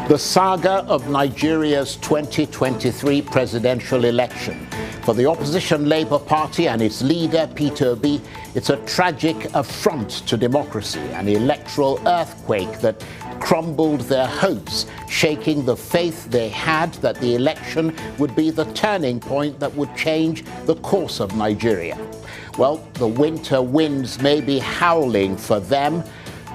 The saga of Nigeria's 2023 presidential election. For the opposition Labour Party and its leader, Peter Obi, it's a tragic affront to democracy, an electoral earthquake that crumbled their hopes, shaking the faith they had that the election would be the turning point that would change the course of Nigeria. Well, the winter winds may be howling for them,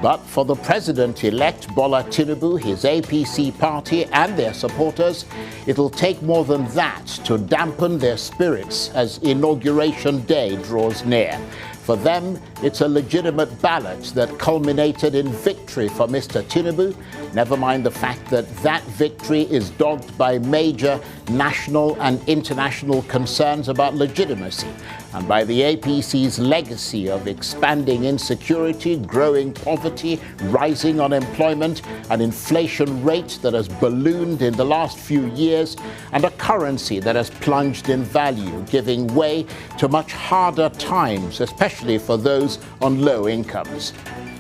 but for the president-elect Bola Tinubu, his APC party and their supporters, it'll take more than that to dampen their spirits as Inauguration Day draws near. For them, it's a legitimate ballot that culminated in victory for Mr. Tinubu, never mind the fact that that victory is dogged by major national and international concerns about legitimacy, and by the APC's legacy of expanding insecurity, growing poverty, rising unemployment, an inflation rate that has ballooned in the last few years, and a currency that has plunged in value, giving way to much harder times, especially for those on low incomes.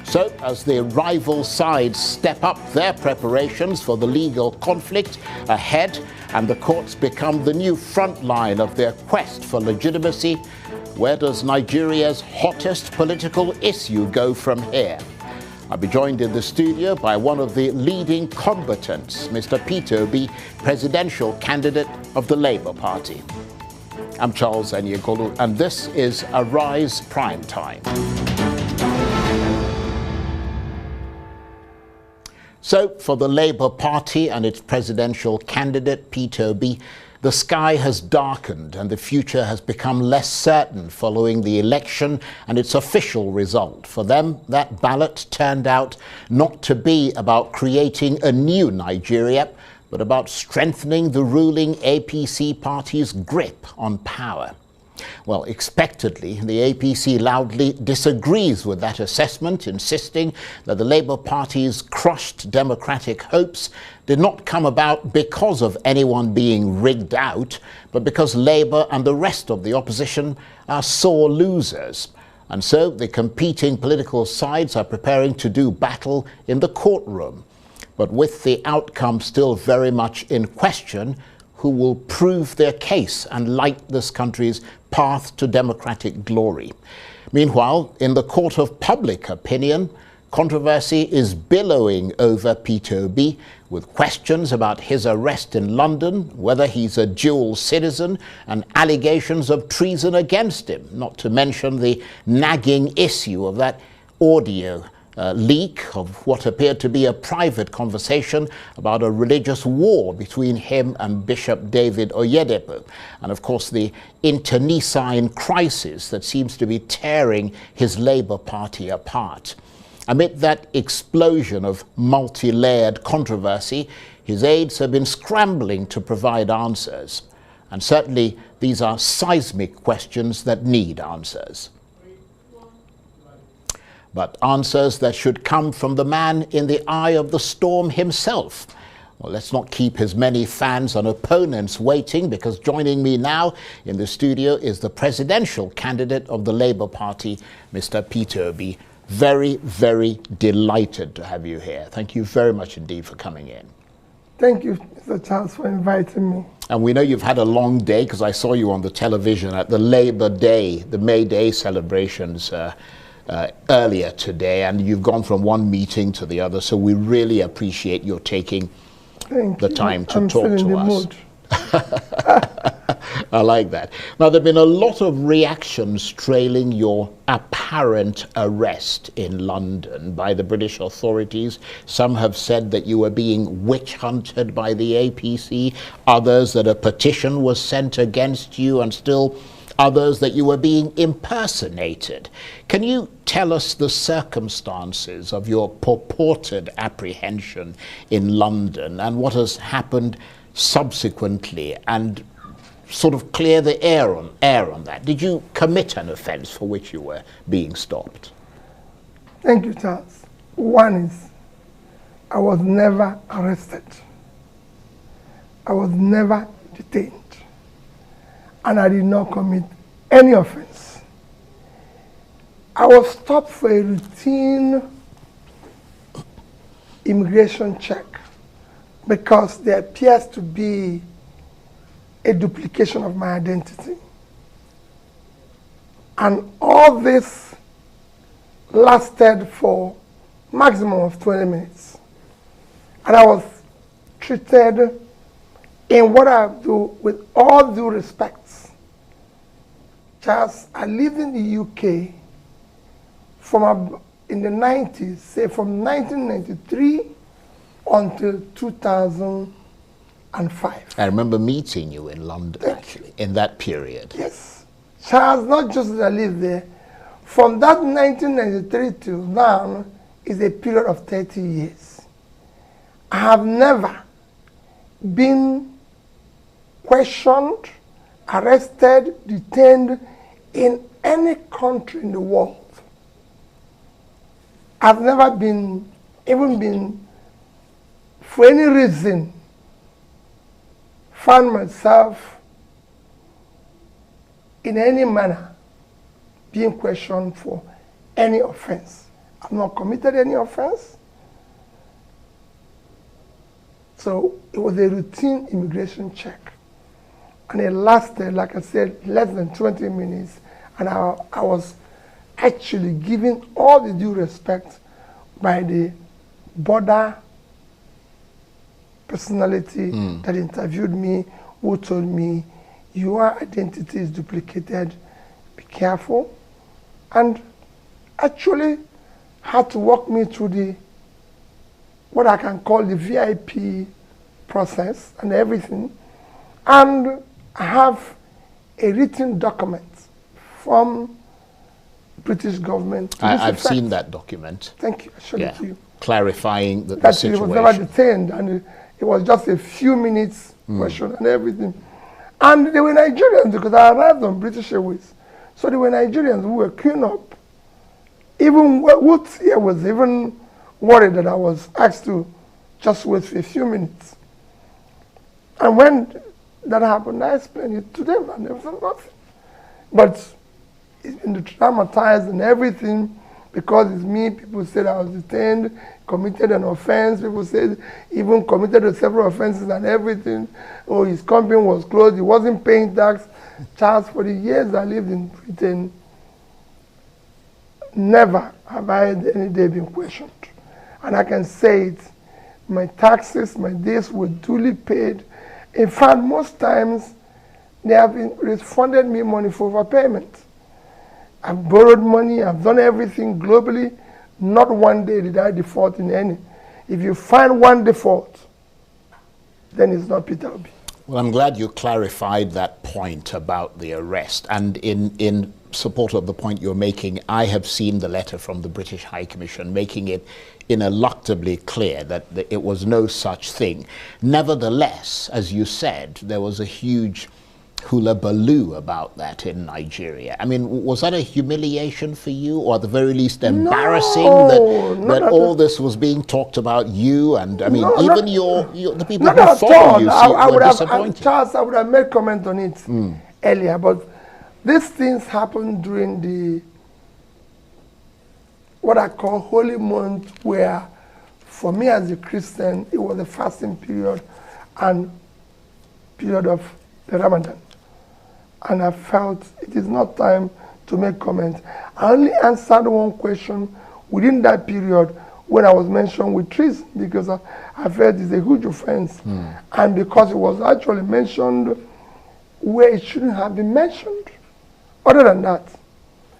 So, as the rival sides step up their preparations for the legal conflict ahead, and the courts become the new front line of their quest for legitimacy, where does Nigeria's hottest political issue go from here? I'll be joined in the studio by one of the leading combatants, Mr. Peter Obi, presidential candidate of the Labour Party. I'm Charles Aniagolu, and this is Arise Prime Time. So, for the Labour Party and its presidential candidate, Peter Obi, the sky has darkened and the future has become less certain following the election and its official result. For them, that ballot turned out not to be about creating a new Nigeria, but about strengthening the ruling APC party's grip on power. Well, expectedly, the APC loudly disagrees with that assessment, insisting that the Labour Party's crushed democratic hopes did not come about because of anyone being rigged out, but because Labour and the rest of the opposition are sore losers. And so the competing political sides are preparing to do battle in the courtroom. But with the outcome still very much in question, who will prove their case and light this country's path to democratic glory? Meanwhile, in the court of public opinion, controversy is billowing over Peter Obi, with questions about his arrest in London, whether he's a dual citizen, and allegations of treason against him, not to mention the nagging issue of that audio leak of what appeared to be a private conversation about a religious war between him and Bishop David Oyedepo, and of course the internecine crisis that seems to be tearing his Labour Party apart. Amid that explosion of multi-layered controversy, his aides have been scrambling to provide answers, and certainly these are seismic questions that need answers. But answers that should come from the man in the eye of the storm himself. Well, let's not keep his many fans and opponents waiting, because joining me now in the studio is the presidential candidate of the Labour Party, Mr. Peter Obi. Very, very delighted to have you here. Thank you very much indeed for coming in. Thank you, Mr. Charles, for inviting me. And we know you've had a long day, because I saw you on the television at the Labour Day, the May Day celebrations earlier today, and you've gone from one meeting to the other, so we really appreciate your taking the time to talk to us. I like that. Now, there have been a lot of reactions trailing your apparent arrest in London by the British authorities. Some have said that you were being witch hunted by the APC, others that a petition was sent against you, and still others that you were being impersonated. Can you tell us the circumstances of your purported apprehension in London and what has happened subsequently, and sort of clear the air on that? Did you commit an offence for which you were being stopped? Thank you, Charles. One is, I was never arrested. I was never detained. And I did not commit any offense. I was stopped for a routine immigration check because there appears to be a duplication of my identity. And all this lasted for maximum of 20 minutes. And I was treated in what I do with all due respect. Charles, I lived in the UK in the 90s, say from 1993 until 2005. I remember meeting you in London, actually, in that period. Yes. Charles, not just that I lived there, from that 1993 till now is a period of 30 years. I have never been questioned, arrested, detained in any country in the world. I've never been, for any reason, found myself in any manner being questioned for any offense. I've not committed any offense. So it was a routine immigration check. And it lasted, like I said, less than 20 minutes. And I was actually given all the due respect by the border personality that interviewed me, who told me, your identity is duplicated, be careful. And actually had to walk me through what I can call the VIP process and everything. And I have a written document from British government. I've seen that document. Thank you. I showed it to you. Clarifying the situation. He was never detained, and it was just a few minutes question and everything. And they were Nigerians because I arrived on British Airways. So they were Nigerians who were queuing up. Even Woods here was even worried that I was asked to just wait for a few minutes. And when that happened, I explained it to them, and there was nothing. But it's been traumatized and everything because it's me. People said I was detained, committed an offense. People said even committed several offenses and everything. Oh, his company was closed. He wasn't paying tax. Charles, for the years I lived in Britain, never have I had any day been questioned. And I can say it, my taxes, my days were duly paid. In fact, most times, they have refunded me money for overpayment. I've borrowed money, I've done everything globally. Not one day did I default in any. If you find one default, then it's not Peter Obi. Well, I'm glad you clarified that point about the arrest. And in support of the point you're making, I have seen the letter from the British High Commission making it ineluctably clear that it was no such thing. Nevertheless, as you said, there was a huge hullabaloo about that in Nigeria. I mean, was that a humiliation for you, or at the very least embarrassing that all this was being talked about you, and I mean, even the people who follow you were disappointed? Charles, I would have made comment on it earlier, but these things happened during what I call holy month, where for me as a Christian, it was a fasting period and period of the Ramadan. And I felt it is not time to make comments. I only answered one question within that period when I was mentioned with treason, because I felt it's a huge offense. And because it was actually mentioned where it shouldn't have been mentioned. Other than that,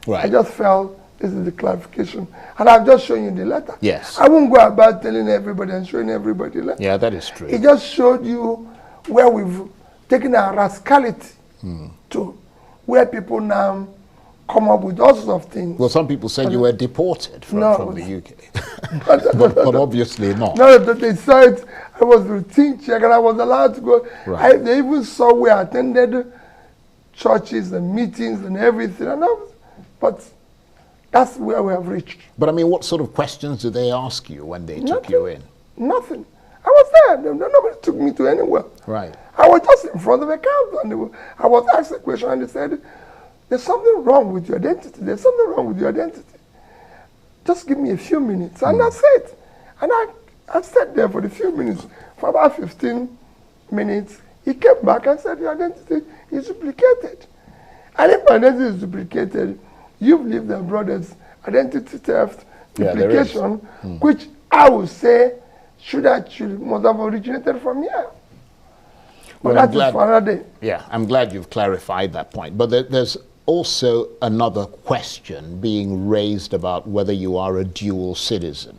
I just felt this is the clarification. And I've just shown you the letter. Yes. I won't go about telling everybody and showing everybody the letter. Yeah, that is true. It just showed you where we've taken our rascality to, where people now come up with all sorts of things. Well, some people said you were deported from the UK. but obviously not. No, they saw it. I was routine check and I was allowed to go. Right. They even saw where I attended churches and meetings and everything. But that's where we have reached. But I mean, what sort of questions did they ask you when they took you in? Nothing. I was there. Nobody took me to anywhere. Right. I was just in front of a counter, and I was asked a question, and they said, there's something wrong with your identity. There's something wrong with your identity. Just give me a few minutes, and that's it. And I sat there for a few minutes. For about 15 minutes, he came back and said, your identity is duplicated. And if my identity is duplicated, you've lived abroad as identity theft, duplication, which I would say must have originated from here. But Well, that is for another day. Yeah, I'm glad you've clarified that point. But there's also another question being raised about whether you are a dual citizen.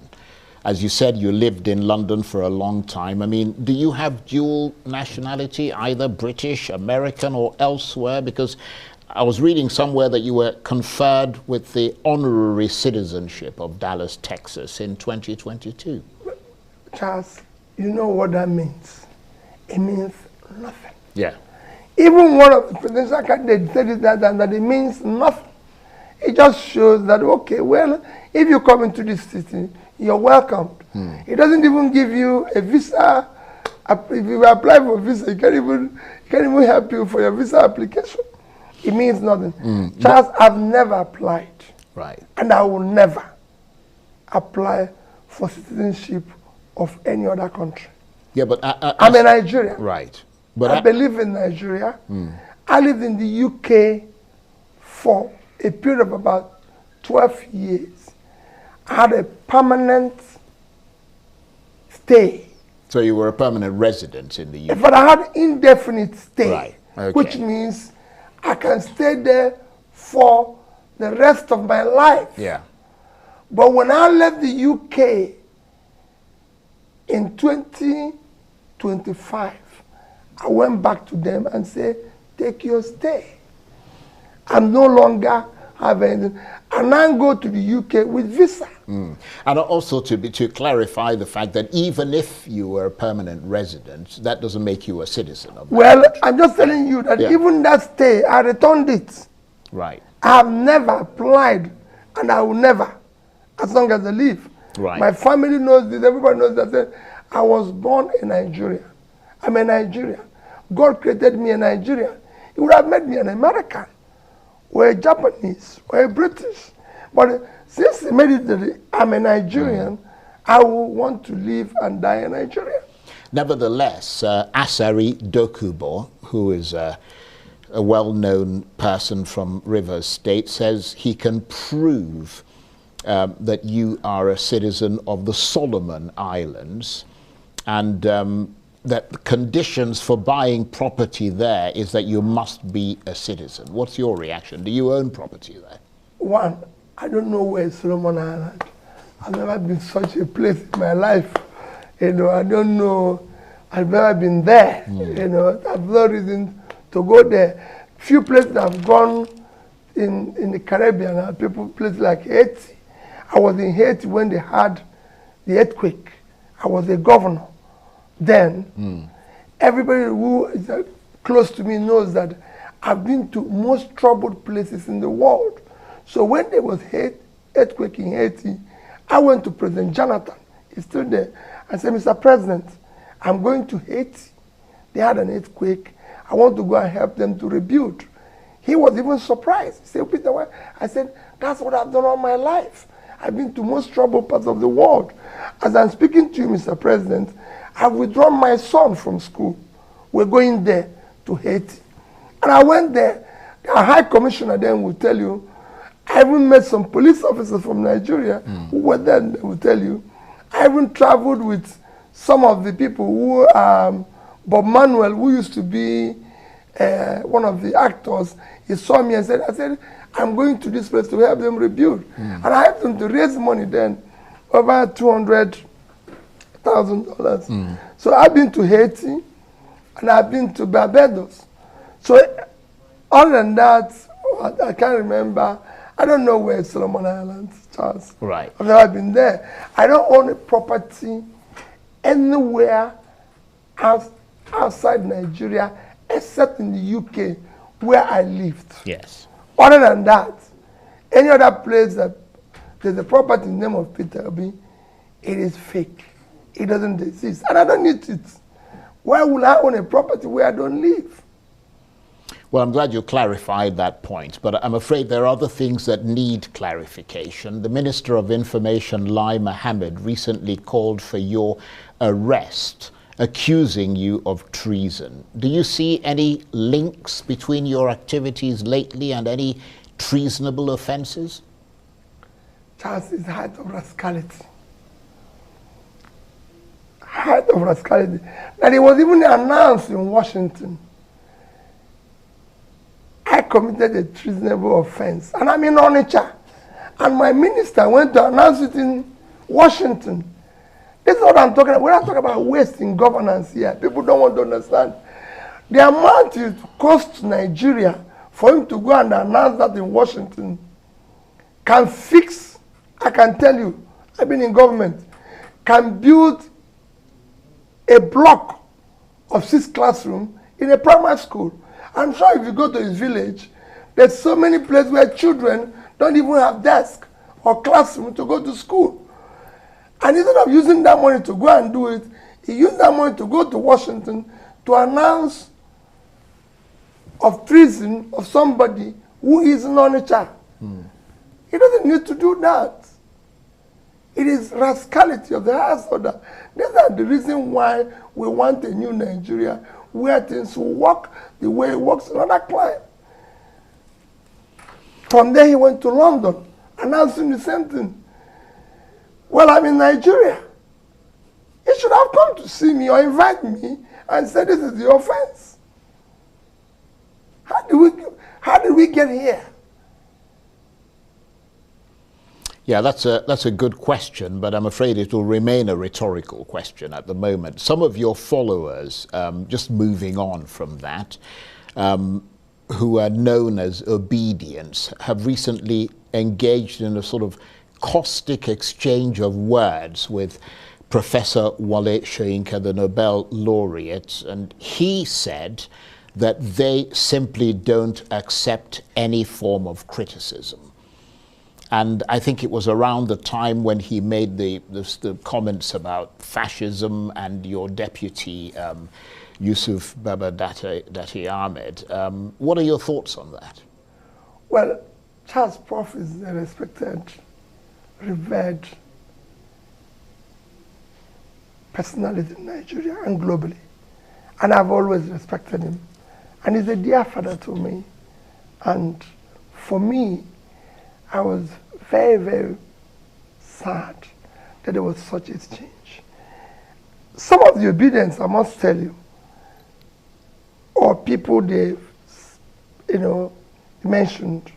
As you said, you lived in London for a long time. I mean, do you have dual nationality, either British, American, or elsewhere? Because I was reading somewhere that you were conferred with the honorary citizenship of Dallas, Texas in 2022. Charles, you know what that means? It means nothing. Yeah. Even one of the presidential candidates said it that it means nothing. It just shows that, okay, well, if you come into this city, you're welcomed. It doesn't even give you a visa. If you apply for a visa, it can't even help you for your visa application. It means nothing. Charles, I've never applied. Right. And I will never apply for citizenship of any other country. Yeah, but I'm a Nigerian. Right. But I believe in Nigeria. I lived in the UK for a period of about 12 years. I had a permanent stay. So you were a permanent resident in the UK? But I had indefinite stay, right. Okay. Which means I can stay there for the rest of my life. Yeah. But when I left the UK in 2025, I went back to them and said, take your stay. I'm no longer have anything. And I go to the UK with visa. And also to clarify the fact that even if you were a permanent resident, that doesn't make you a citizen of that country. I'm just telling you that even that stay, I returned it. Right. I have never applied, and I will never, as long as I live. Right. My family knows this, everybody knows that. I was born in Nigeria. I'm a Nigerian. God created me a Nigerian. He would have made me an American, or a Japanese, or a British. But since he made it that I'm a Nigerian, I will want to live and die in Nigeria. Nevertheless, Asari Dokubo, who is a well-known person from Rivers State, says he can prove that you are a citizen of the Solomon Islands, and that the conditions for buying property there is that you must be a citizen. What's your reaction? Do you own property there? One, I don't know where is Solomon Island. I've never been such a place in my life. You know, I don't know. I've never been there. You know, I've no reason to go there. Few places I've gone in the Caribbean, places like Haiti. I was in Haiti when they had the earthquake. I was a governor then. Everybody who is close to me knows that I've been to most troubled places in the world. So when there was earthquake in Haiti, I went to President Jonathan. He's still there. I said, Mr. President, I'm going to Haiti. They had an earthquake. I want to go and help them to rebuild. He was even surprised. He said, Peter, why? I said, that's what I've done all my life. I've been to most troubled parts of the world. As I'm speaking to you, Mr. President, I've withdrawn my son from school. We're going there to Haiti. And I went there. A high commissioner then will tell you, I even met some police officers from Nigeria who were there, and they will tell you. I even traveled with some of the people who, Bob Manuel, who used to be one of the actors, he saw me and said, I'm going to this place to help them rebuild. And I helped them to raise money then, over $200,000. So I've been to Haiti, and I've been to Barbados. So other than that, I can't remember. I don't know where Solomon Islands, Charles. Right. I've never been there. I don't own a property anywhere outside Nigeria, except in the UK, where I lived. Yes. Other than that, any other place that there's a property in the name of Peter Obi, it is fake. It doesn't exist. And I don't need it. Why would I own a property where I don't live? Well, I'm glad you clarified that point, but I'm afraid there are other things that need clarification. The Minister of Information, Lai Mohammed, recently called for your arrest, accusing you of treason. Do you see any links between your activities lately and any treasonable offences? Charles is height of rascality. Height of rascality. That it was even announced in Washington. I committed a treasonable offense, and I'm in Onitsha. And my minister went to announce it in Washington. This is what I'm talking about. We're not talking about waste in governance here. People don't want to understand. The amount it costs Nigeria for him to go and announce that in Washington can fix, I can tell you, I've been in government, can build a block of 6 classrooms in a primary school. I'm sure if you go to his village, there's so many places where children don't even have desk or classroom to go to school. And instead of using that money to go and do it, he used that money to go to Washington to announce of treason of somebody who is in Onitsha. He doesn't need to do that. It is rascality of the highest order. These are the reason why we want a new Nigeria where things will work the way it works in other climes. From there he went to London, announcing the same thing. Well, I'm in Nigeria. He should have come to see me or invite me and say this is the offense. How did we get here? Yeah, that's a good question, but I'm afraid it will remain a rhetorical question at the moment. Some of your followers, just moving on from that, who are known as obedience, have recently engaged in a sort of caustic exchange of words with Professor Wale Soyinka, the Nobel laureate, and he said that they simply don't accept any form of criticism. And I think it was around the time when he made the comments about fascism and your deputy, Yusuf Baba Dati Ahmed. What are your thoughts on that? Well, Charles Prof is a respected, revered personality in Nigeria and globally. And I've always respected him. And he's a dear father to me. And for me, I was very, very sad that there was such a change. Some of the obedience, I must tell you, or people they, mentioned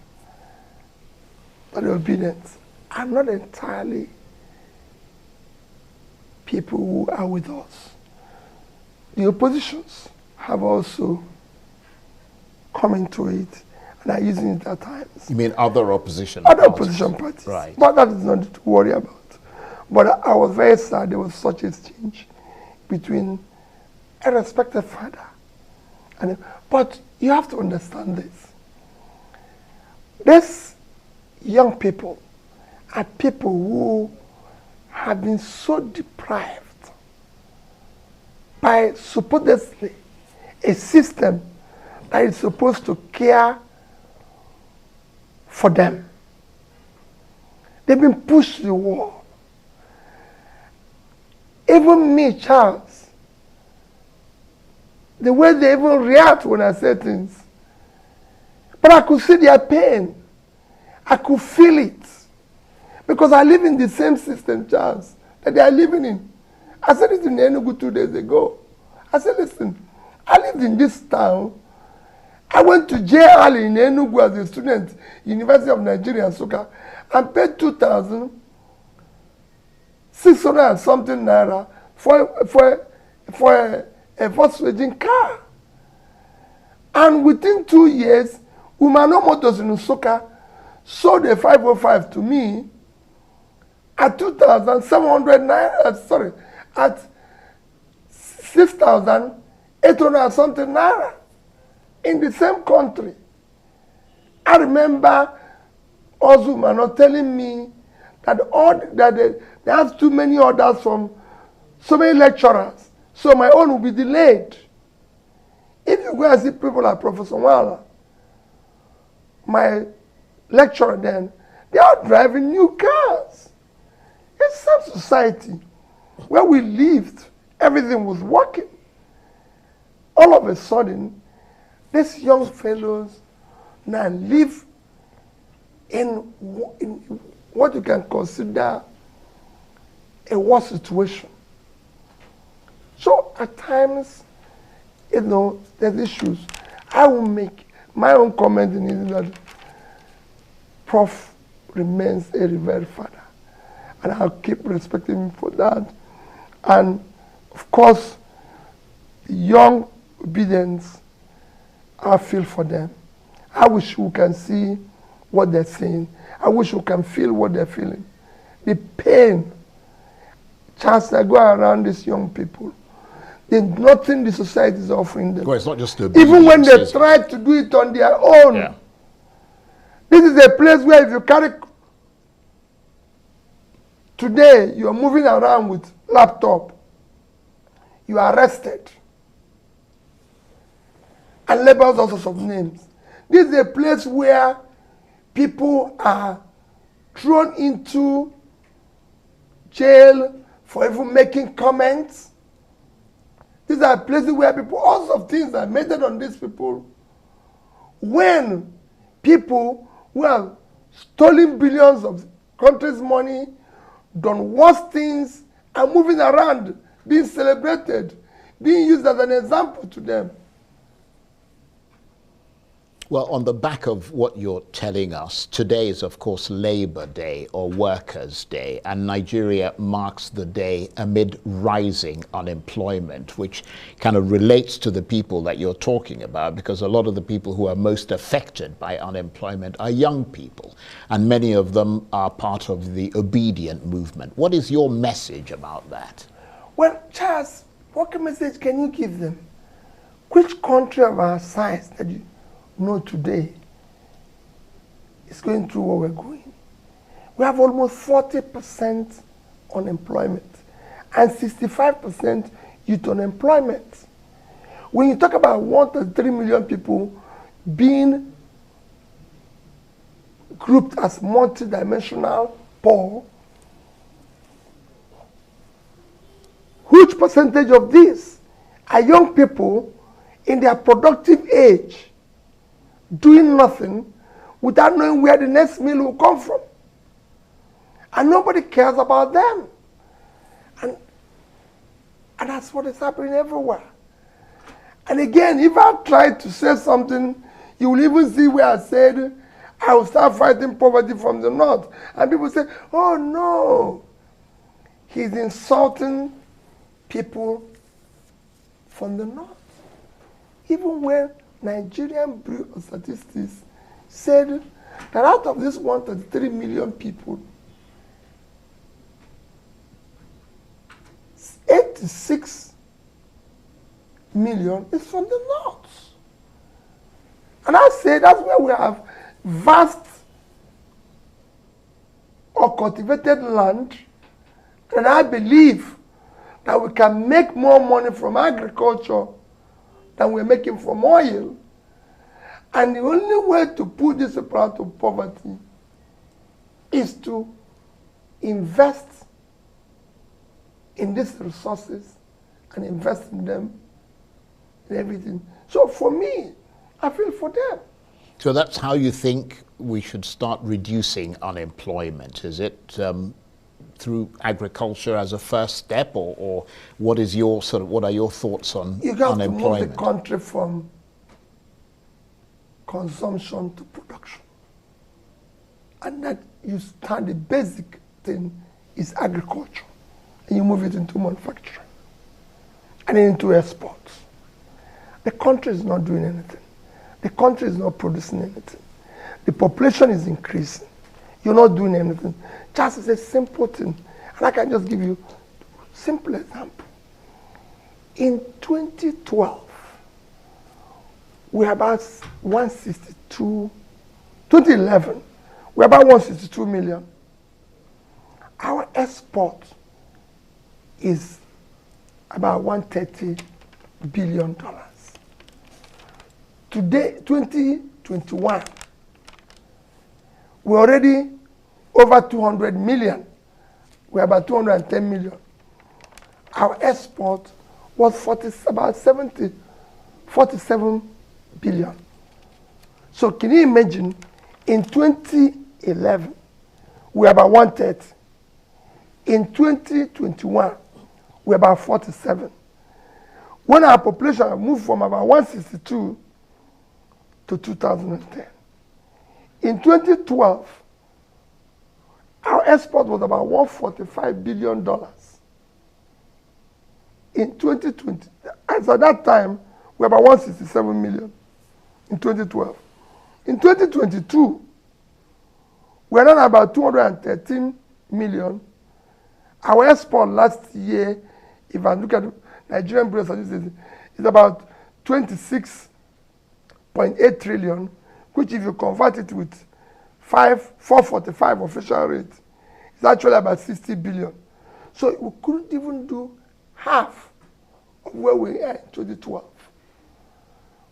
that the obedience are not entirely people who are with us. The oppositions have also come into it and are using it at times. You mean other opposition parties? Other parties. opposition parties. Right. But that is not to worry about. But I was very sad there was such a change between a respected father but you have to understand this. These young people are people who have been so deprived by supposedly a system that is supposed to care for them. They've been pushed to the wall. Even me, Charles, the way they even react when I say things. But I could see their pain. I could feel it. Because I live in the same system, Charles, that they are living in. I said it in Enugu 2 days ago. I said, listen, I lived in this town. I went to JL in Enugu as a student, University of Nigeria, Nsukka, and paid 2,600 and something naira for a Volkswagen car. And within 2 years, Umano Motors in Nsukka sold a 505 to me at 2,700 naira, at 6,800 and something naira in the same country. I remember Ozumano telling me that they have too many orders from so many lecturers, so my own will be delayed. If you go and see people like Professor Wala, my lecturer then, they are driving new cars. It's some society where we lived, everything was working. All of a sudden, these young fellows now live in what you can consider a war situation. So at times, you know, there's issues. I will make my own comment in it that Prof remains a revered father, and I'll keep respecting him for that. And of course, young obedience, I feel for them. I wish we can see what they're saying. I wish we can feel what they're feeling. The pain. Charles, I go around these young people. There's nothing the society is offering them. Well, it's not just even when they try to do it on their own. Yeah. This is a place where if you carry... Today, you are moving around with laptop. You are arrested. And labels all sorts of names. This is a place where people are thrown into jail for even making comments. These are places where people, all sorts of things are meted on these people. When people who have stolen billions of country's money, done worse things, are moving around, being celebrated, being used as an example to them. Well, on the back of what you're telling us, today is, of course, Labor Day or Workers' Day, and Nigeria marks the day amid rising unemployment, which kind of relates to the people that you're talking about, because a lot of the people who are most affected by unemployment are young people, and many of them are part of the obedient movement. What is your message about that? Well, Charles, what message can you give them? Which country of our size that you know today is going through what we're going? We have almost 40% unemployment and 65% youth unemployment. When you talk about 1.3 million people being grouped as multidimensional poor, huge percentage of these are young people in their productive age, doing nothing without knowing where the next meal will come from. And nobody cares about them. And that's what is happening everywhere. And again, if I try to say something, you will even see where I said, I will start fighting poverty from the north. And people say, oh no, he's insulting people from the north. Even when Nigerian Bureau of Statistics said that out of this 133 million people, 86 million is from the north. And I say that's where we have vast or cultivated land, and I believe that we can make more money from agriculture than we're making from oil. And the only way to put this people out of poverty is to invest in these resources and invest in them, in everything. So for me, I feel for them. So that's how you think we should start reducing unemployment, is it? Through agriculture as a first step, or what is your what are your thoughts on you got unemployment? to move the country from consumption to production. And that you start, the basic thing is agriculture. And you move it into manufacturing. And then into exports. The country is not doing anything. The country is not producing anything. The population is increasing. You're not doing anything. Just as a simple thing. And I can just give you a simple example. In 2012, we're about 162, 2011, we're about 162 million. Our export is about $130 billion. Today, 2021, We're already over 200 million. We're about 210 million. Our export was about 47 billion. So can you imagine, in 2011, we're about 130. In 2021, we're about 47. When our population moved from about 162 to 2010. In 2012, our export was about $145 billion. In 2020, as at that time, we were about 167 million in 2012. In 2022, we are at about 213 million. Our export last year, if I look at Nigerian Bureau of Statistics, is about 26.8 trillion, which if you convert it with 445 official rate, it's actually about 60 billion. So we couldn't even do half of where we are in 2012.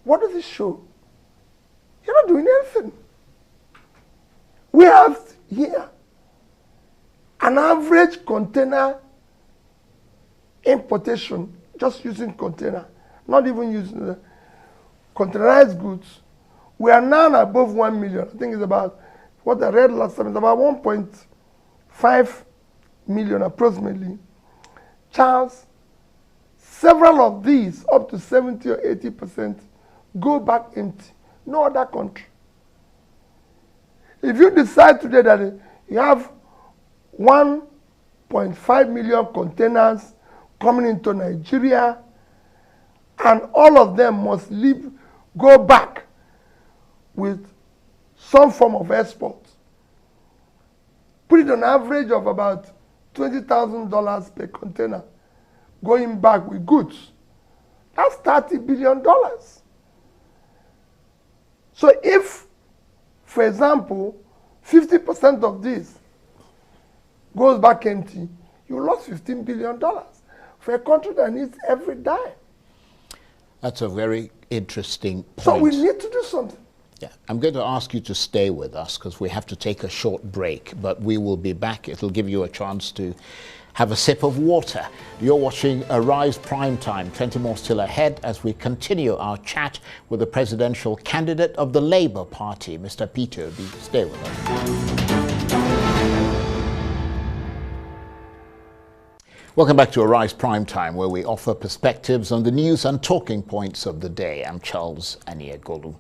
What does it show? You're not doing anything. We have here an average container importation, just using container, not even using the containerized goods. We are now above 1 million. I think it's about, what I read last time, it's about 1.5 million approximately. Charles, several of these, up to 70 or 80%, go back empty. No other country. If you decide today that you have 1.5 million containers coming into Nigeria, and all of them must go back with some form of export, put it on average of about $20,000 per container going back with goods. That's $30 billion. So if, for example, 50% of this goes back empty, you lost $15 billion for a country that needs every dime. That's a very interesting point. So we need to do something. Yeah, I'm going to ask you to stay with us because we have to take a short break, but we will be back. It'll give you a chance to have a sip of water. You're watching Arise Primetime. 20 more still ahead as we continue our chat with the presidential candidate of the Labour Party, Mr. Peter Obi. Stay with us. Welcome back to Arise Primetime, where we offer perspectives on the news and talking points of the day. I'm Charles Aniagolu.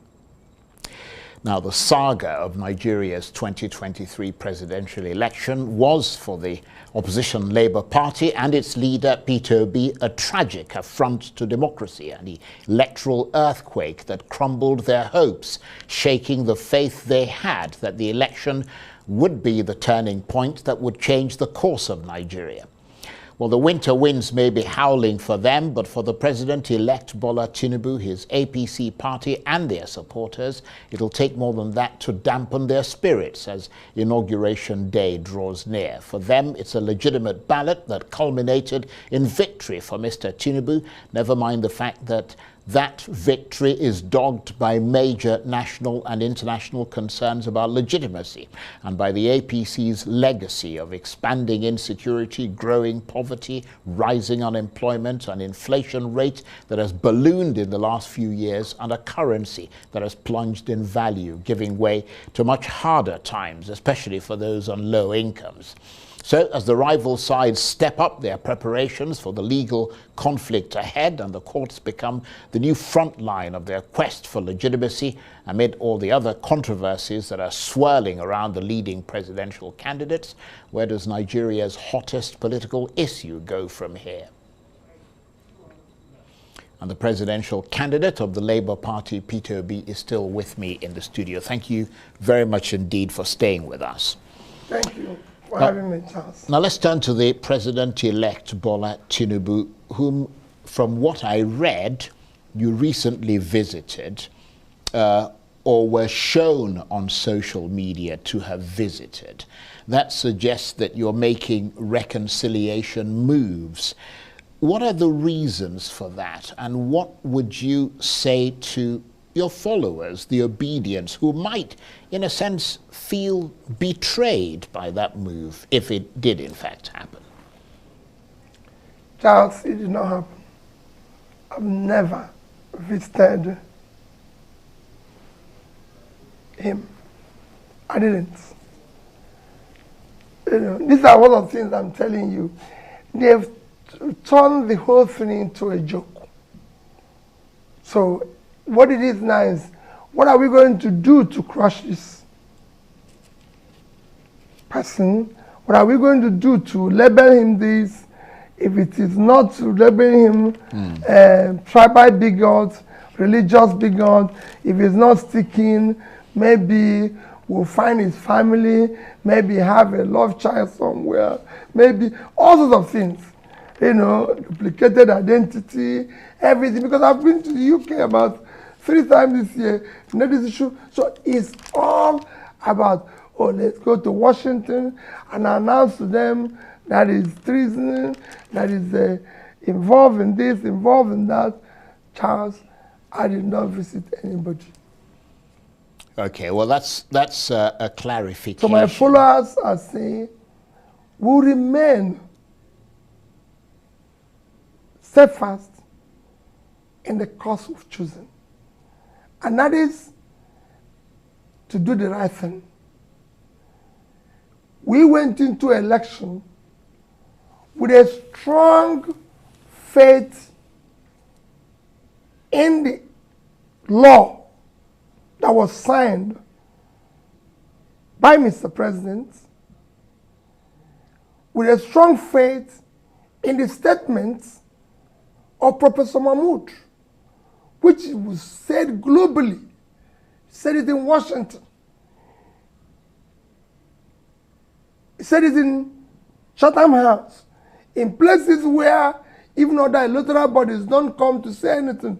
Now, the saga of Nigeria's 2023 presidential election was, for the opposition Labour Party and its leader, Peter Obi, a tragic affront to democracy, an electoral earthquake that crumbled their hopes, shaking the faith they had that the election would be the turning point that would change the course of Nigeria. Well, the winter winds may be howling for them, but for the president-elect Bola Tinubu, his APC party and their supporters, it'll take more than that to dampen their spirits as Inauguration Day draws near. For them, it's a legitimate ballot that culminated in victory for Mr. Tinubu, never mind the fact that that victory is dogged by major national and international concerns about legitimacy and by the APC's legacy of expanding insecurity, growing poverty, rising unemployment, an inflation rate that has ballooned in the last few years, and a currency that has plunged in value, giving way to much harder times, especially for those on low incomes. So as the rival sides step up their preparations for the legal conflict ahead and the courts become the new front line of their quest for legitimacy amid all the other controversies that are swirling around the leading presidential candidates, where does Nigeria's hottest political issue go from here? And the presidential candidate of the Labour Party, Peter Obi, is still with me in the studio. Thank you very much indeed for staying with us. Thank you for having me, Charles. Now let's turn to the president-elect Bola Tinubu, whom, from what I read, you recently visited or were shown on social media to have visited. That suggests that you're making reconciliation moves. What are the reasons for that, and what would you say to your followers, the obedience, who might, in a sense, feel betrayed by that move, if it did in fact happen? Charles, it did not happen. I've never visited him. I didn't. You know, these are one of the things I'm telling you. They've turned the whole thing into a joke. So what it is now is, what are we going to do to crush this person? What are we going to do to label him this? If it is not to label him tribal bigot, religious bigot, if it's not sticking, maybe we'll find his family, maybe have a love child somewhere, maybe all sorts of things. You know, duplicated identity, everything. Because I've been to the UK about 3 times this year, you know, this issue. So it's all about, oh, let's go to Washington and announce to them that is treason, that is involved in this, involved in that. Charles, I did not visit anybody. Okay, well, that's a clarification. So my followers are saying, will remain steadfast in the course we've chosen. And that is to do the right thing. We went into election with a strong faith in the law that was signed by Mr. President, with a strong faith in the statements of Professor Mahmoud, which was said globally, said it in Washington, said it in Chatham House, in places where even other electoral bodies don't come to say anything.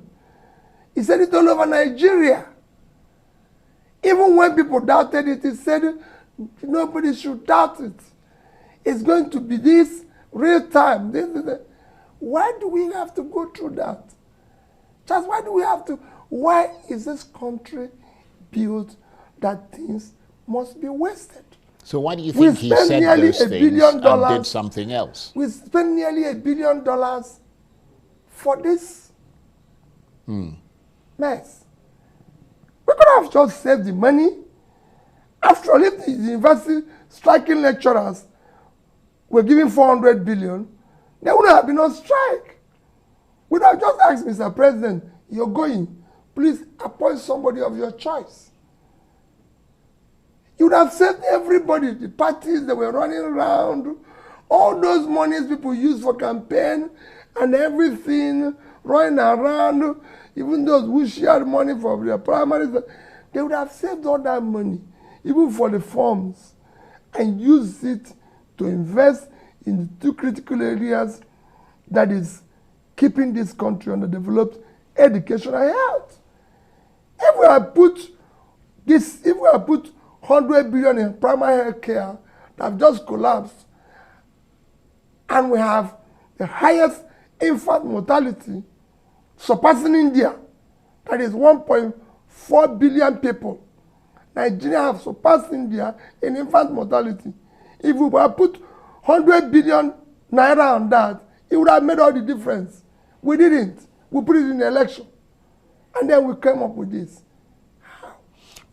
He said it all over Nigeria. Even when people doubted it, he said nobody should doubt it. It's going to be this real time. Why do we have to go through that? Just why do we have to? Why is this country built that things must be wasted? So why do you think he said those things and did something else? We spent nearly $1 billion for this mess. We could have just saved the money. After all, if the university striking lecturers were giving 400 billion, there wouldn't have been no strike. We'd have just asked Mr. President, you're going, please appoint somebody of your choice. You would have saved everybody, the parties that were running around, all those monies people use for campaign and everything, running around, even those who shared money for their primaries, they would have saved all that money, even for the forms, and use it to invest in the 2 critical areas that is keeping this country underdeveloped: education and health. If we have put 100 billion in primary health care that have just collapsed, and we have the highest infant mortality, surpassing India, that is 1.4 billion people. Nigeria have surpassed India in infant mortality. If we had put 100 billion naira on that, it would have made all the difference. We didn't. We put it in the election. And then we came up with this.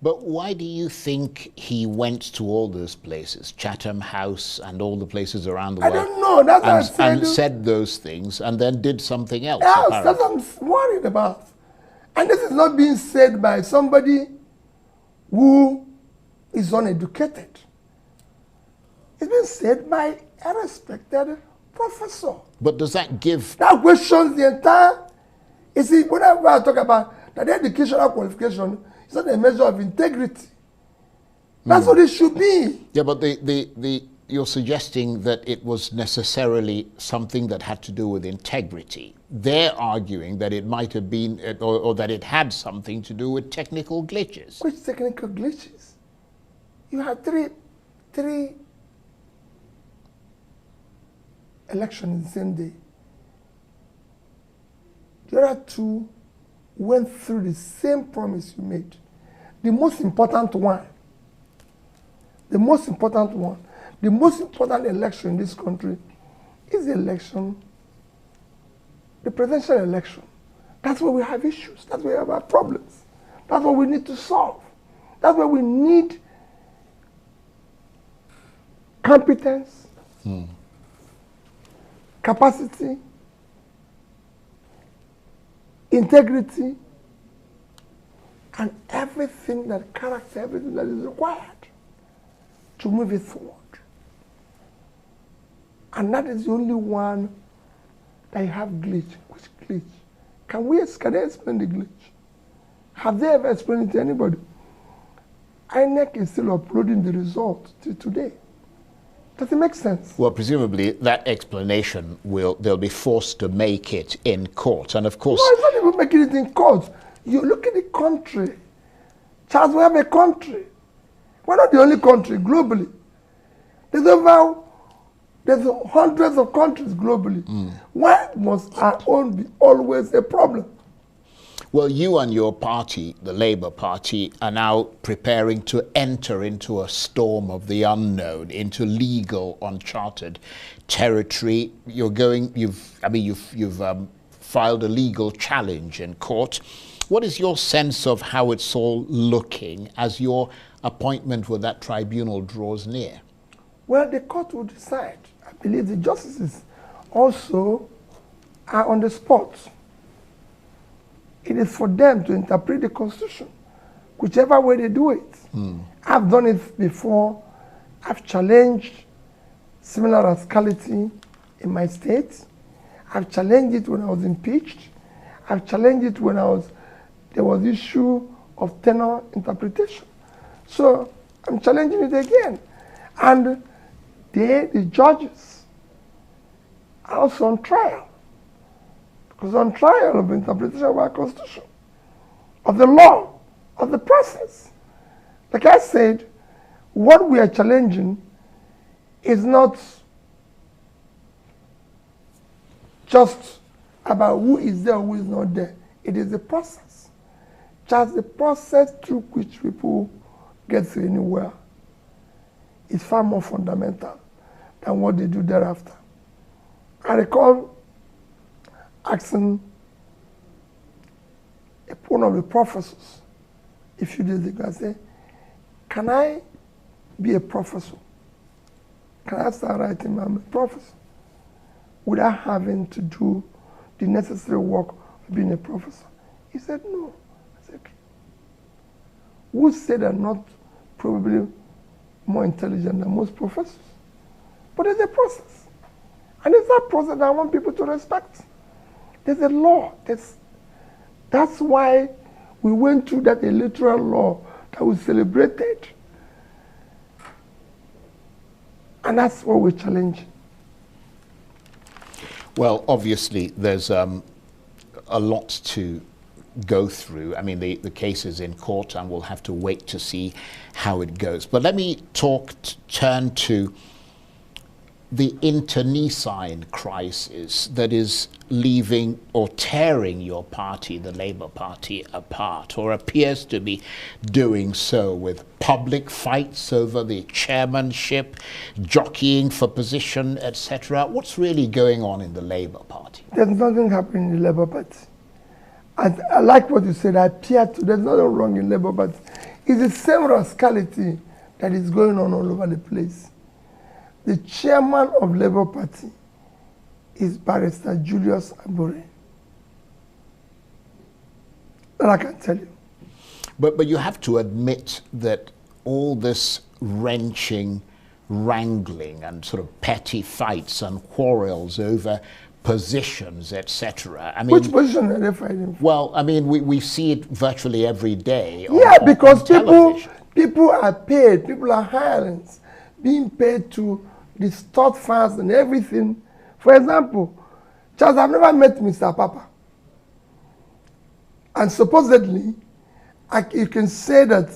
But why do you think he went to all those places, Chatham House and all the places around the world? I don't know. That's what and said those things and then did something else? Yes, that's what I'm worried about. And this is not being said by somebody who is uneducated. It's been said by a respected professor. But does that give... That questions the entire... You see, whenever I talk about that educational qualification, it's not a measure of integrity. That's what it should be. Yeah, but you're suggesting that it was necessarily something that had to do with integrity. They're arguing that it might have been, or that it had something to do with technical glitches. Which technical glitches? You had three elections the same day. The other 2 went through the same promise you made. The most important one, the most important election in this country is the election, the presidential election. That's where we have issues. That's where we have our problems. That's what we need to solve. That's where we need competence, capacity, integrity, and everything that character, everything that is required to move it forward. And that is the only one that you have glitch. Which glitch? Can they explain the glitch? Have they ever explained it to anybody? INEC is still uploading the result till today. Does it make sense? Well, presumably that explanation they'll be forced to make it in court. And of course... No, it's not even making it in court. You look at the country. Charles, we have a country. We're not the only country globally. There's hundreds of countries globally. Why must our own be always a problem? Well, you and your party, the Labour Party, are now preparing to enter into a storm of the unknown, into legal, uncharted territory. You've filed a legal challenge in court. What is your sense of how it's all looking as your appointment with that tribunal draws near? Well, the court will decide. I believe the justices also are on the spot. It is for them to interpret the Constitution, whichever way they do it. I've done it before. I've challenged similar rascality in my state. I've challenged it when I was impeached. I've challenged it when there was issue of tenor interpretation. So I'm challenging it again. And the judges are also on trial. Because on trial of interpretation of our Constitution, of the law, of the process. Like I said, what we are challenging is not just about who is there or who is not there. It is the process. Just the process through which people get to anywhere is far more fundamental than what they do thereafter. I recall asking one of the professors a few days ago, I said, can I be a professor? Can I start writing I'm a professor without having to do the necessary work of being a professor? He said, no. I said, okay. Who said I'm not probably more intelligent than most professors? But there's a process. And it's that process that I want people to respect. There's a law. That's why we went through that electoral law that we celebrated. And that's what we're challenging. Well, obviously, there's a lot to go through. I mean, the case is in court, and we'll have to wait to see how it goes. But let me turn to the internecine crisis that is leaving or tearing your party, the Labour Party, apart, or appears to be doing so, with public fights over the chairmanship, jockeying for position, etc. What's really going on in the Labour Party? There's nothing happening in the Labour Party. I like what you said. There's nothing wrong in Labour Party. It's the same rascality that is going on all over the place. The chairman of Labour Party is Barrister Julius Abure. That I can tell you. But you have to admit that all this wrenching, wrangling, and sort of petty fights and quarrels over positions, etc. I mean, which position are they fighting for? Well, I mean, we see it virtually every day. Because people are paid, people are hirelings, being paid to distort facts and everything. For example, Charles, I've never met Mr. Papa. And supposedly, you can say that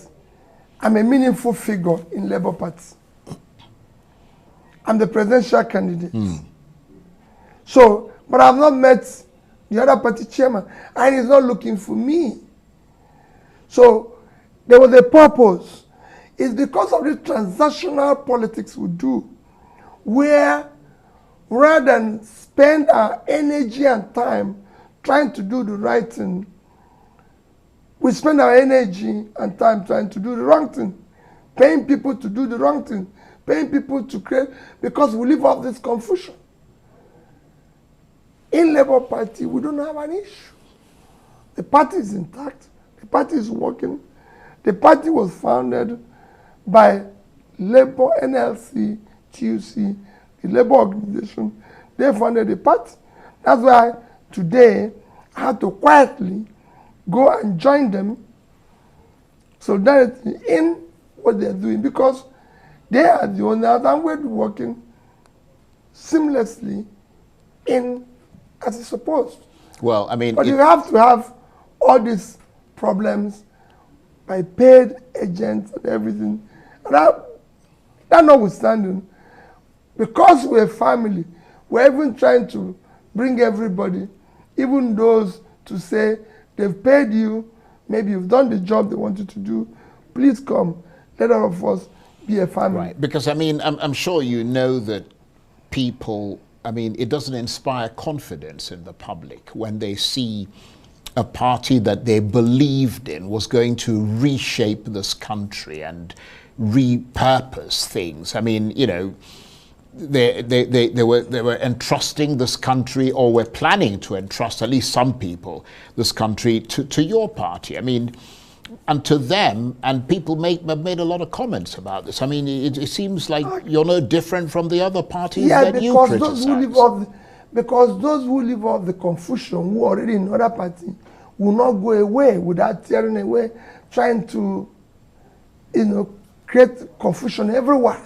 I'm a meaningful figure in Labour Party. I'm the presidential candidate. So, but I've not met the other party chairman, and he's not looking for me. So there was a purpose. It's because of the transactional politics we do, where rather than spend our energy and time trying to do the right thing, we spend our energy and time trying to do the wrong thing, paying people to do the wrong thing, paying people to create, because we live off this confusion. In Labour Party, we don't have an issue. The party is intact. The party is working. The party was founded by Labour, NLC, TUC, the Labour organization. They founded the party. That's why today I had to quietly go and join them solidarity in what they're doing, because they are the owners and we're working seamlessly in as it's supposed. Well, I mean, but you have to have all these problems by paid agents and everything. And that notwithstanding, because we're a family, we're even trying to bring everybody, even those to say they've paid you, maybe you've done the job they wanted to do, please come, let all of us be a family. Right, because I mean, I'm sure you know that people, I mean, it doesn't inspire confidence in the public when they see a party that they believed in was going to reshape this country and repurpose things. I mean, you know, they were entrusting this country, or were planning to entrust, at least some people, this country to your party. I mean, and to them, and people have made a lot of comments about this. I mean, it seems like you're no different from the other parties that you criticize. Because those who live off the confusion, who are already in other party, will not go away without tearing away, trying to, you know, create confusion everywhere.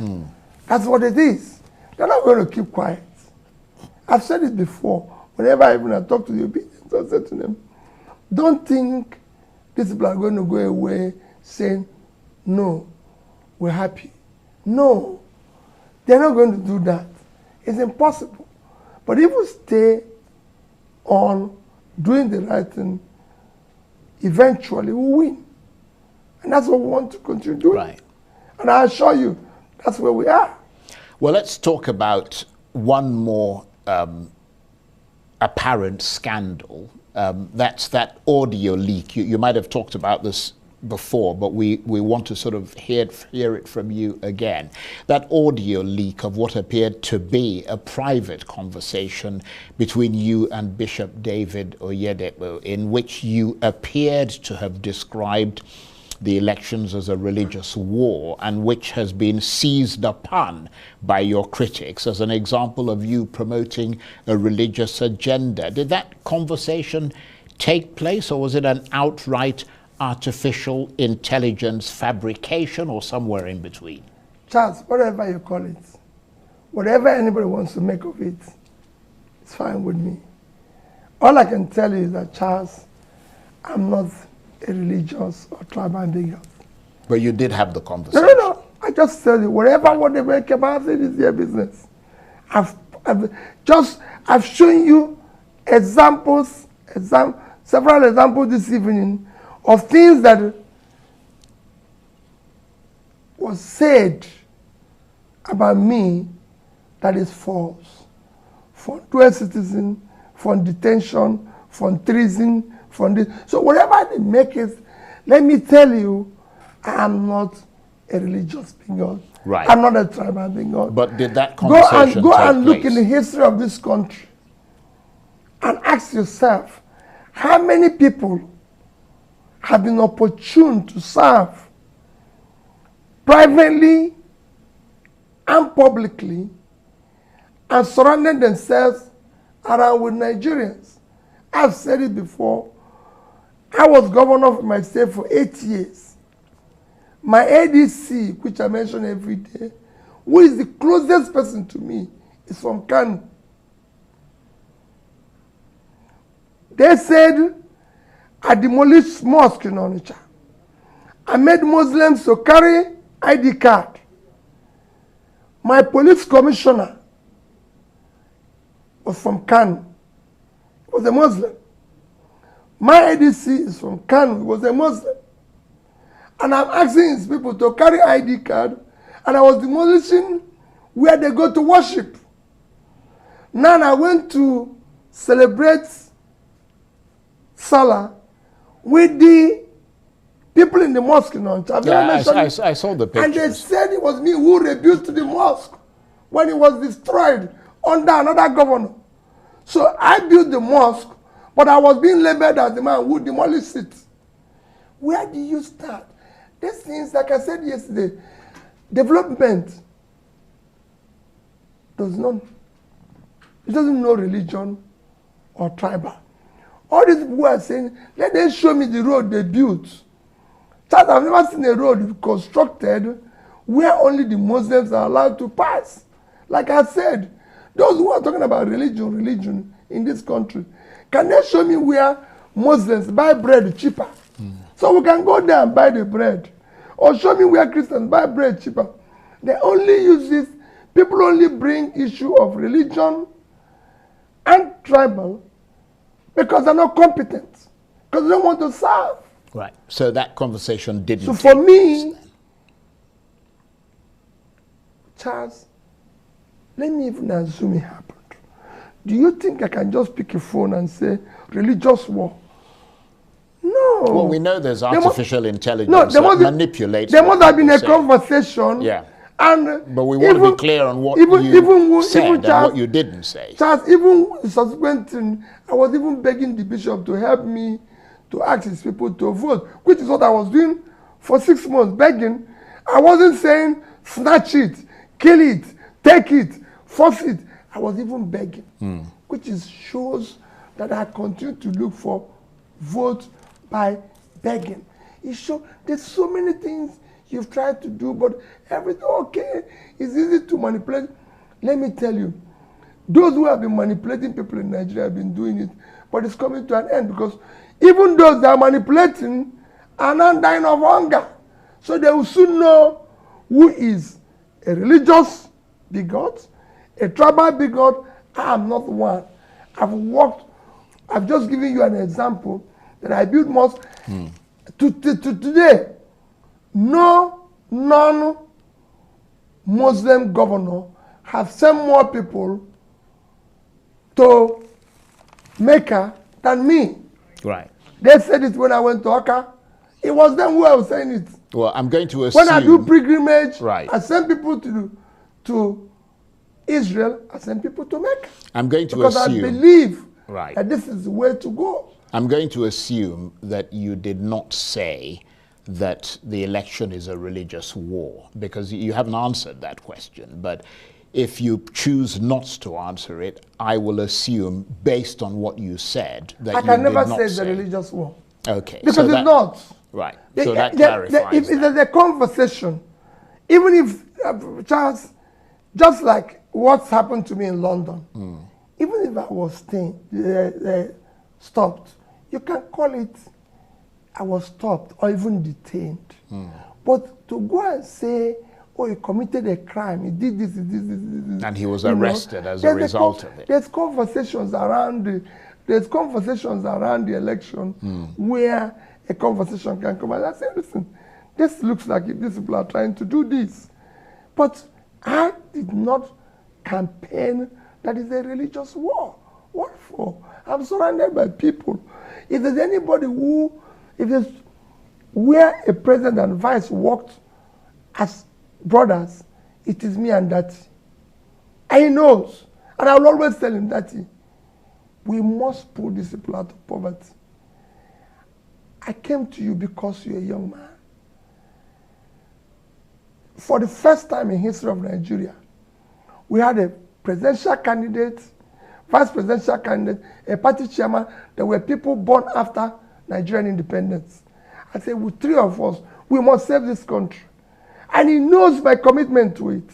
That's what it is. They're not going to keep quiet. I've said it before. Whenever I talk to the opinions, I said to them, don't think these people are going to go away saying, no, we're happy. No, they're not going to do that. It's impossible. But if we stay on doing the right thing, eventually we'll win. And that's what we want to continue doing. Right. And I assure you, that's where we are. Well, let's talk about one more apparent scandal. That's that audio leak. You might have talked about this before, but we want to sort of hear it from you again. That audio leak of what appeared to be a private conversation between you and Bishop David Oyedepo, in which you appeared to have described the elections as a religious war, and which has been seized upon by your critics as an example of you promoting a religious agenda. Did that conversation take place, or was it an outright artificial intelligence fabrication, or somewhere in between? Charles, whatever you call it, whatever anybody wants to make of it, it's fine with me. All I can tell you is that, Charles, I'm not a religious or tribal bigot. But you did have the conversation. No. I just tell you, whatever what they make about it is their business. I've shown you examples, several examples this evening of things that was said about me that is false. For dual citizen, for detention, for treason, from this. So whatever they make it, let me tell you, I am not a religious bigot. Right. I'm not a tribal bigot. But did that conversation go and take look in the history of this country and ask yourself, how many people have been opportune to serve privately and publicly and surrounded themselves around with Nigerians? I've said it before. I was governor of my state for 8 years. My ADC, which I mention every day, who is the closest person to me, is from Kano. They said, I demolished mosque in Onitsha. I made Muslims to carry ID card. My police commissioner was from Kano. was a Muslim. My ADC is from Kano, he was a Muslim. And I'm asking his people to carry ID card, and I was demolishing where they go to worship. Now I went to celebrate Salah with the people in the mosque in Onitsha. Yeah, I saw the pictures. And they said it was me who rebuilt the mosque when it was destroyed under another governor. So I built the mosque, but I was being labeled as the man who demolished it. Where do you start? These things, like I said yesterday, development it doesn't know religion or tribal. All these people are saying, let them show me the road they built. Charles, I've never seen a road constructed where only the Muslims are allowed to pass. Like I said, those who are talking about religion in this country, can they show me where Muslims buy bread cheaper? So we can go there and buy the bread. Or show me where Christians buy bread cheaper. They only use this. People only bring issue of religion and tribal because they're not competent. Because they don't want to serve. Right. So that conversation didn't. So for me, Charles, let me even assume it happened. Do you think I can just pick a phone and say religious war? No. Well, we know there's artificial intelligence that manipulates. There must have been a conversation. Yeah. But we want to be clear on what you said and what you didn't say. Charles, even subsequent, I was even begging the bishop to help me to ask his people to vote, which is what I was doing for 6 months, begging. I wasn't saying snatch it, kill it, take it, force it. I was even begging, which shows that I continue to look for vote by begging. It shows there's so many things you've tried to do, but everything, okay, it's easy to manipulate. Let me tell you, those who have been manipulating people in Nigeria have been doing it, but it's coming to an end because even those that are manipulating are not dying of hunger. So they will soon know who is a religious bigot, a tribal bigot. I am not one. I've just given you an example that I built mosque. To today, no non-Muslim governor have sent more people to Mecca than me. Right. They said it when I went to Akka. It was them who I was saying it. Well, I'm going to assume... When I do pilgrimage, right, I send people to Israel, I send people to Mecca. I'm going to because assume... I believe right, that this is the way to go. I'm going to assume that you did not say that the election is a religious war, because you haven't answered that question. But if you choose not to answer it, I will assume, based on what you said, that I can never say it's a religious war. Okay. Because so it's not. Right. So that clarifies if there's a conversation, even if, Charles, just like what's happened to me in London, even if I was stopped, you can call it I was stopped or even detained. But to go and say, oh, he committed a crime, he did this, and he was arrested as a result of it. There's conversations around the election where a conversation can come and I say, listen, this looks like these people are trying to do this. But I did not campaign that is a religious war. What for? I'm surrounded by people. If there's anybody where a president and vice worked as brothers, it is me and that. And he knows. And I will always tell him that we must pull these people out of poverty. I came to you because you're a young man. For the first time in history of Nigeria, we had a presidential candidate, vice presidential candidate, a party chairman. There were people born after Nigerian independence. I said, with three of us, we must save this country. And he knows my commitment to it.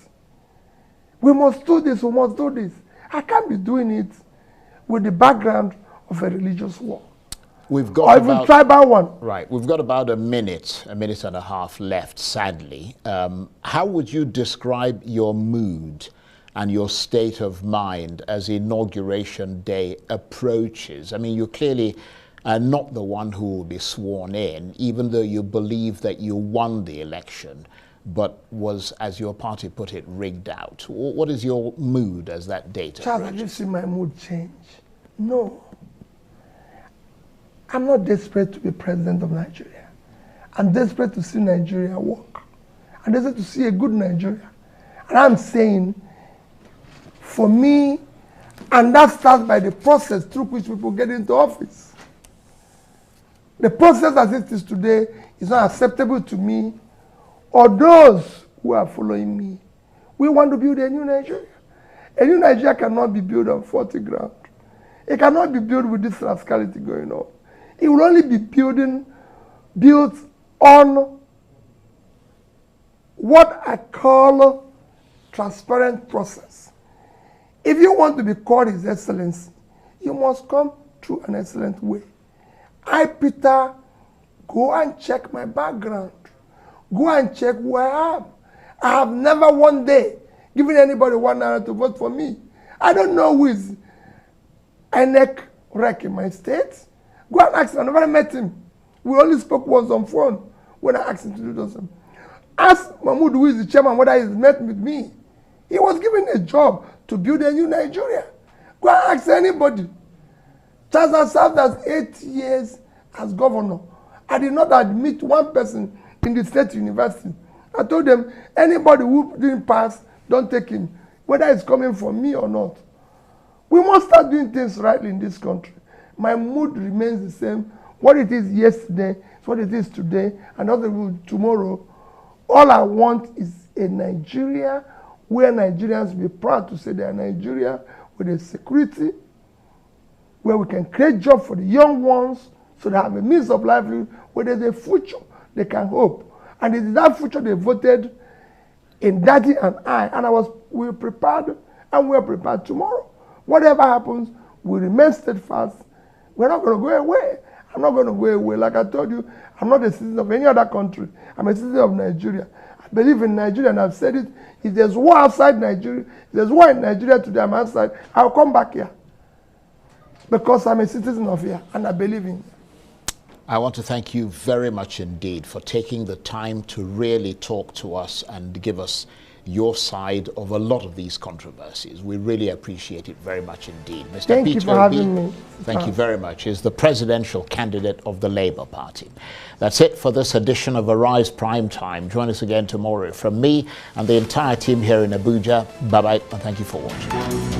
We must do this, we must do this. I can't be doing it with the background of a religious war. We've got or even tribal one. Right. We've got about a minute and a half left, sadly. How would you describe your mood and your state of mind as Inauguration Day approaches? I mean, you're clearly not the one who will be sworn in, even though you believe that you won the election, but was, as your party put it, rigged out. What is your mood as that date Charles, approaches? have you seen my mood change? No. I'm not desperate to be president of Nigeria. I'm desperate to see Nigeria work. I'm desperate to see a good Nigeria. And I'm saying, for me, and that starts by the process through which people get into office. The process as it is today is not acceptable to me or those who are following me. We want to build a new Nigeria. A new Nigeria cannot be built on faulty ground. It cannot be built with this rascality going on. It will only be built on what I call transparent process. If you want to be called His Excellency, you must come through an excellent way. I, Peter, go and check my background. Go and check who I am. I have never one day given anybody $1 to vote for me. I don't know who is INEC rec in my state. Go and ask him. I never met him. We only spoke once on phone when I asked him to do something. Ask Mahmoud, who is the chairman, whether he's met with me. He was given a job to build a new Nigeria. Go and ask anybody. Charles has served as 8 years as governor. I did not admit one person in the state university. I told them, anybody who didn't pass, don't take him, whether it's coming from me or not. We must start doing things rightly in this country. My mood remains the same. What it is yesterday is what it is today, and not tomorrow. All I want is a Nigeria where Nigerians will be proud to say they are Nigeria, with a security, where we can create jobs for the young ones so they have a means of livelihood, where there's a future they can hope. And it is that future they voted in Daddy and I. And we were prepared, and we are prepared tomorrow. Whatever happens, we remain steadfast. We're not going to go away. I'm not going to go away. Like I told you, I'm not a citizen of any other country. I'm a citizen of Nigeria. I believe in Nigeria, and I've said it. If there's war outside Nigeria, if there's war in Nigeria today, I'm outside, I'll come back here. Because I'm a citizen of here, and I believe in it. I want to thank you very much indeed for taking the time to really talk to us and give us your side of a lot of these controversies. We really appreciate it very much indeed. Mr. Thank Peter you for having me. Thank you very much. Is the presidential candidate of the Labour Party. That's it for this edition of Arise Prime Time. Join us again tomorrow. From me and the entire team here in Abuja, bye-bye, and thank you for watching.